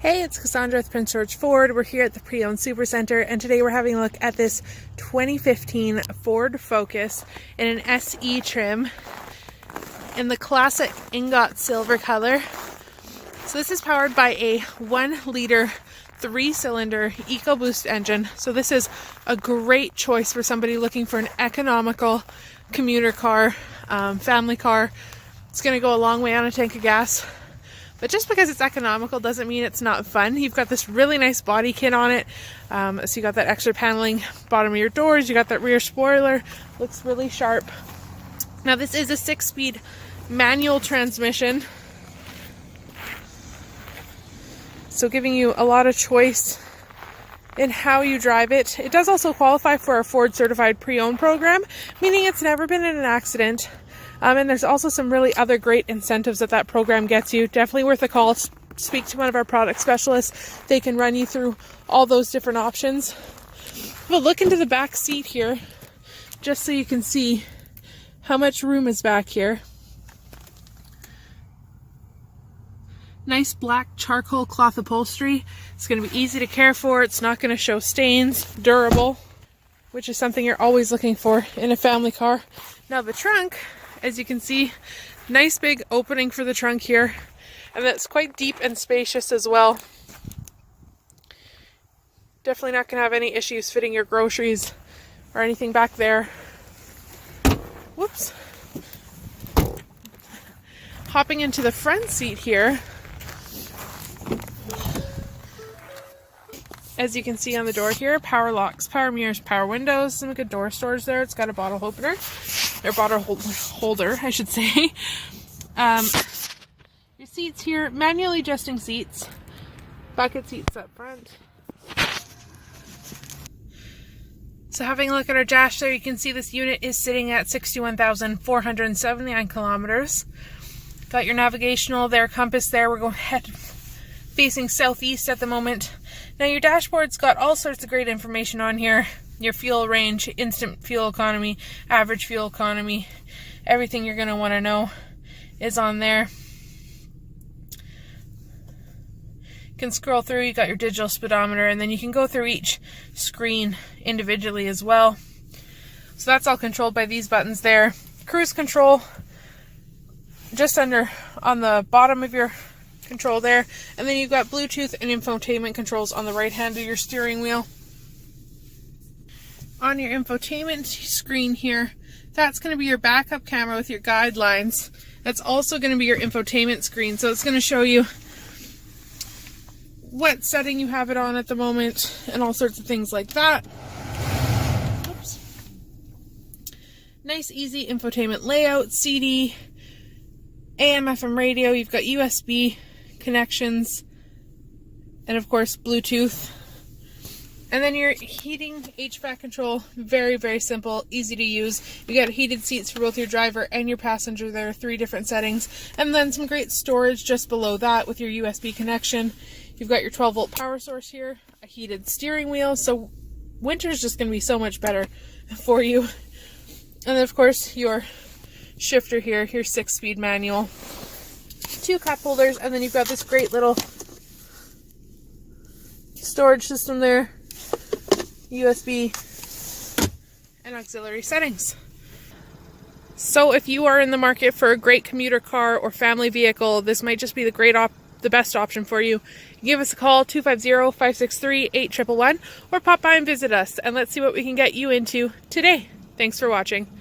Hey, it's Cassandra with Prince George Ford. We're here at the Pre-Owned Supercenter, and today we're having a look at this 2015 Ford Focus in an SE trim in the classic ingot silver color. So this is powered by a 1-liter 3-cylinder EcoBoost engine. So this is a great choice for somebody looking for an economical commuter car, family car. It's going to go a long way on a tank of gas. But just because it's economical doesn't mean it's not fun. You've got this really nice body kit on it. So you got that extra paneling bottom of your doors. You got that rear spoiler. Looks really sharp. Now this is a 6-speed manual transmission. So giving you a lot of choice in how you drive it. It does also qualify for our Ford Certified Pre-Owned program, meaning it's never been in an accident. And there's also some really other great incentives that program gets you. Definitely worth a call. Speak to one of our product specialists. They can run you through all those different options. But look into the back seat here, just so you can see how much room is back here. Nice black charcoal cloth upholstery. It's going to be easy to care for. It's not going to show stains. Durable, which is something you're always looking for in a family car. Now the trunk, as you can see, nice big opening for the trunk here, and that's quite deep and spacious as well. Definitely not going to have any issues fitting your groceries or anything back there. Whoops. Hopping into the front seat here, as you can see on the door here, power locks, power mirrors, power windows, some good door storage there. It's got a bottle opener, or bottle holder, I should say. Your seats here, manually adjusting seats, bucket seats up front. So having a look at our dash there, you can see this unit is sitting at 61,479 kilometers. Got your navigational there, compass there. We're going facing southeast at the moment. Now your dashboard's got all sorts of great information on here. Your fuel range, instant fuel economy, average fuel economy, everything you're going to want to know is on there. You can scroll through, you got your digital speedometer, and then you can go through each screen individually as well. So that's all controlled by these buttons there. Cruise control just under on the bottom of your control there, and then you've got Bluetooth and infotainment controls on the right hand of your steering wheel. On your infotainment screen here, that's going to be your backup camera with your guidelines. That's also going to be your infotainment screen, so it's going to show you what setting you have it on at the moment and all sorts of things like that. Oops. Nice easy infotainment layout, CD, AM FM radio, you've got USB connections, and of course Bluetooth. And then your heating HVAC control, very, very simple, easy to use. You got heated seats for both your driver and your passenger there, 3 different settings. And then some great storage just below that with your USB connection. You've got your 12-volt power source here, a heated steering wheel, so winter's just going to be so much better for you. And then of course your shifter here, your 6-speed manual. 2 cup holders, and then you've got this great little storage system there, USB and auxiliary settings. So if you are in the market for a great commuter car or family vehicle, this might just be the best option for you. Give us a call, 250-563-8111, or pop by and visit us, and let's see what we can get you into today. Thanks for watching.